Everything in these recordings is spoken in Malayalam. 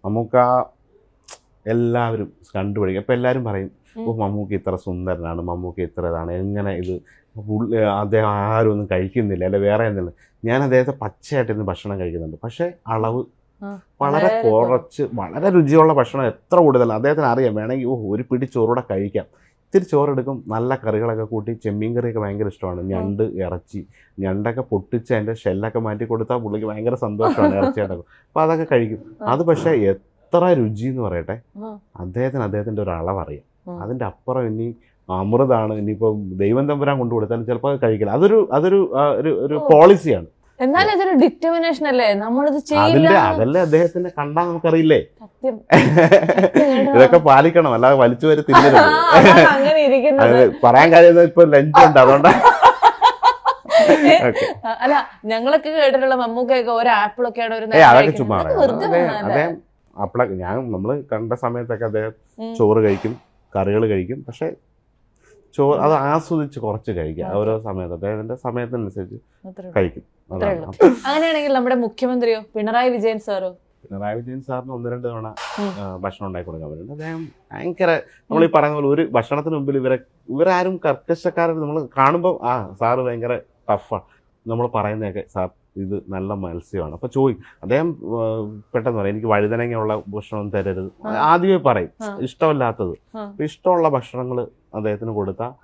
മമ്മൂക്ക എല്ലാവരും കണ്ടുപിടിക്കും. അപ്പം എല്ലാവരും പറയും ഓ മമ്മൂക്ക ഇത്ര സുന്ദരനാണ്, മമ്മൂക്ക ഇത്ര ഇതാണ്, എങ്ങനെ ഇത് അദ്ദേഹം ആരും ഒന്നും കഴിക്കുന്നില്ല അല്ലെ വേറെ എന്തെങ്കിലും. ഞാൻ അദ്ദേഹത്തെ പച്ചയായിട്ടിരുന്ന് ഭക്ഷണം കഴിക്കുന്നുണ്ട്, പക്ഷേ അളവ് വളരെ കുറച്ച്, വളരെ രുചിയുള്ള ഭക്ഷണം എത്ര കൂടുതലാണ് അദ്ദേഹത്തിന് അറിയാം. വേണമെങ്കിൽ ഒരു പിടി ചോറൂടെ കഴിക്കാം, ഇത്തിരി ചോറെടുക്കും, നല്ല കറികളൊക്കെ കൂട്ടി. ചെമ്മീൻ കറിയൊക്കെ ഭയങ്കര ഇഷ്ടമാണ്, ഞണ്ട് ഇറച്ചി, ഞണ്ടൊക്കെ പൊട്ടിച്ച് അതിൻ്റെ ഷെല്ലൊക്കെ മാറ്റി കൊടുത്താൽ പുള്ളിക്ക് ഭയങ്കര സന്തോഷമാണ് ഇറച്ചിയായിട്ടൊക്കെ. അപ്പോൾ അതൊക്കെ കഴിക്കും. അത് പക്ഷേ എത്ര രുചി എന്ന് പറയട്ടെ, അദ്ദേഹത്തിൻ്റെ ഒരു അളവറിയാം. അതിൻ്റെ അപ്പുറം ഇനി അമൃതാണ്, ഇനിയിപ്പോൾ ദൈവം തമ്പുരാൻ കൊണ്ടു കൊടുത്താലും ചിലപ്പോൾ അത് കഴിക്കില്ല. അതൊരു പോളിസിയാണ്. എന്നാലും അതൊരു ഡിറ്റർമിനേഷൻ അല്ലേ, നമ്മളിത് അതല്ലേ അദ്ദേഹത്തിന്റെ കണ്ടാൽ നമുക്കറിയില്ലേ. ഇതൊക്കെ പാലിക്കണം, അല്ലാതെ വലിച്ചു വരെ തിന്നരുത്. അത് പറയാൻ കാര്യം ഇപ്പൊ ലഞ്ച് ഉണ്ട്, അതുകൊണ്ട്. അല്ല, ഞങ്ങളൊക്കെ കേട്ടിട്ടുള്ള മമ്മൂക്കൊക്കെ ഒരു ആപ്പിളൊക്കെയാണ് ഒരു അതൊക്കെ ചുമ്മാ അദ്ദേഹം ആപ്പിളൊക്കെ നമ്മള് കണ്ട സമയത്തൊക്കെ അദ്ദേഹം ചോറ് കഴിക്കും, കറികൾ കഴിക്കും, പക്ഷെ ചോറ് അത് ആസ്വദിച്ച് കുറച്ച് കഴിക്കുക ഓരോ സമയത്ത്, അദ്ദേഹത്തിന്റെ സമയത്തിനനുസരിച്ച് കഴിക്കും. അങ്ങനെയാണെങ്കിൽ നമ്മുടെ മുഖ്യമന്ത്രിയോ പിണറായി വിജയൻ സാറോ? പിണറായി വിജയൻ സാറിന് 1-2 തവണ ഭക്ഷണം ഉണ്ടാക്കി കൊടുക്കാൻ പറ്റുന്നുണ്ട്. അദ്ദേഹം ഭയങ്കര, നമ്മൾ ഈ പറയുന്ന പോലെ ഒരു ഭക്ഷണത്തിന് മുമ്പിൽ ഇവരാരും കർക്കശക്കാരും നമ്മൾ കാണുമ്പോൾ സാറ് ഭയങ്കര ടഫാണ്. നമ്മൾ പറയുന്നതൊക്കെ സാർ ഇത് നല്ല മത്സ്യമാണ് അപ്പോൾ ചോദിക്കും. അദ്ദേഹം പെട്ടെന്ന് പറയും എനിക്ക് വഴുതനങ്ങയുള്ള ഭക്ഷണം തരരുത്, ആദ്യമേ പറയും ഇഷ്ടമല്ലാത്തത്. ഇഷ്ടമുള്ള ഭക്ഷണങ്ങൾ അദ്ദേഹത്തിന് കൊടുത്താൽ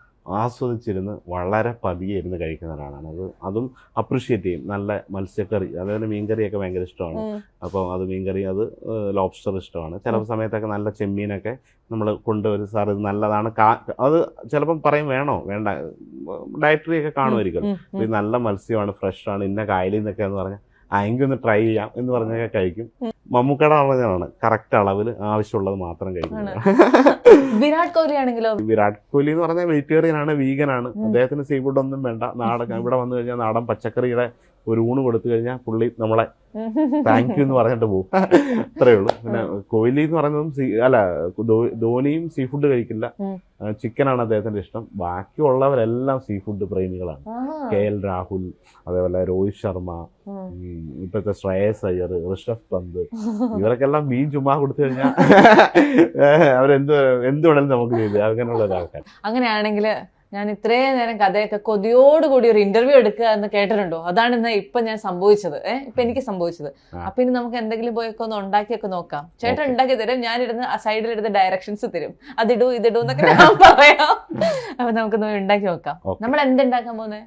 ആസ്വദിച്ചിരുന്ന് വളരെ പതിയെ ഇരുന്ന് കഴിക്കുന്ന ഒരാളാണ്. അതും അപ്രിഷ്യേറ്റ് ചെയ്യും. നല്ല മത്സ്യക്കറി, അതേപോലെ മീൻകറിയൊക്കെ ഭയങ്കര ഇഷ്ടമാണ്. അപ്പോൾ അത് മീൻകറി, അത് ലോബ്സ്റ്റർ ഇഷ്ടമാണ്. ചില സമയത്തൊക്കെ നല്ല ചെമ്മീനൊക്കെ നമ്മൾ കൊണ്ടുവരും, സാർ ഇത് നല്ലതാണ്, അത് ചിലപ്പം പറയും വേണോ വേണ്ട, ഡയറ്ററി ഒക്കെ കാണുമായിരിക്കും. ഇത് നല്ല മത്സ്യമാണ്, ഫ്രഷാണ്, ഇന്ന കായലിൽ നിന്നൊക്കെ എന്ന് പറഞ്ഞാൽ എങ്കിൽ ഒന്ന് ട്രൈ ചെയ്യാം എന്ന് പറഞ്ഞൊക്കെ കഴിക്കും. മമ്മൂക്കയുടെ അളവാണ് കറക്റ്റ് അളവിൽ ആവശ്യമുള്ളത് മാത്രം കഴിക്കുന്നത്. വിരാട് കോഹ്ലി ആണെങ്കിലോ? വിരാട് കോഹ്ലി എന്ന് പറഞ്ഞാൽ വെജിറ്റേറിയൻ ആണ്, വീഗനാണ്. അദ്ദേഹത്തിന് സീ ഫുഡ് ഒന്നും വേണ്ട. ഇവിടെ വന്നു കഴിഞ്ഞാൽ നാടൻ പച്ചക്കറിയുടെ ഒരു ഊണ് കൊടുത്തു കഴിഞ്ഞാൽ പുള്ളി നമ്മളെ താങ്ക് യു എന്ന് പറഞ്ഞിട്ട് പോകും. അത്രയേ ഉള്ളൂ. പിന്നെ കോഹ്ലി എന്ന് പറയുന്നതും ധോണിയും സീ ഫുഡ് കഴിക്കില്ല, ചിക്കനാണ് അദ്ദേഹത്തിന്റെ ഇഷ്ടം. ബാക്കിയുള്ളവരെല്ലാം സീ ഫുഡ് പ്രേമികളാണ്. KL രാഹുൽ, അതേപോലെ രോഹിത് ശർമ്മ, ഇപ്പോഴത്തെ ശ്രേയസ് അയ്യർ, ഋഷഭ് പന്ത്, ഇവർക്കെല്ലാം മീൻ ചുമ്മാ കൊടുത്തു കഴിഞ്ഞാൽ അവരെന്ത് വേണമെങ്കിലും നമുക്ക് ചെയ്ത് അങ്ങനെയുള്ള ഒരാൾക്കാർ. അങ്ങനെയാണെങ്കിൽ ഞാൻ ഇത്രയും നേരം കഥയൊക്കെ കൊതിയോടുകൂടി ഒരു ഇന്റർവ്യൂ എടുക്കുക എന്ന് കേട്ടിട്ടുണ്ടോ? അതാണ് ഇപ്പൊ ഞാൻ സംഭവിച്ചത്. ഇപ്പൊ എനിക്ക് സംഭവിച്ചത്. അപ്പൊ ഇനി നമുക്ക് എന്തെങ്കിലും പോയൊക്കെ ഒന്ന് ഉണ്ടാക്കിയൊക്കെ നോക്കാം. ചേട്ടൻ ഉണ്ടാക്കി തരും, ഞാനിരുന്ന് ആ സൈഡിലിരുന്ന് ഡയറക്ഷൻസ് തരും, അതിടൂ ഇതിടൂ എന്നൊക്കെ ഞാൻ പറയാം. അപ്പൊ നമുക്കൊന്ന് ഉണ്ടാക്കി നോക്കാം. നമ്മൾ എന്തുണ്ടാക്കാൻ പോകുന്നത്?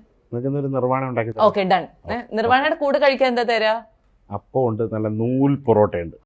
Okay, done. നിർവാണയുടെ കൂടെ കഴിക്കാൻ എന്താ തരാ? അപ്പം ഉണ്ട്, നല്ല നൂൽ പൊറോട്ട ഉണ്ട്.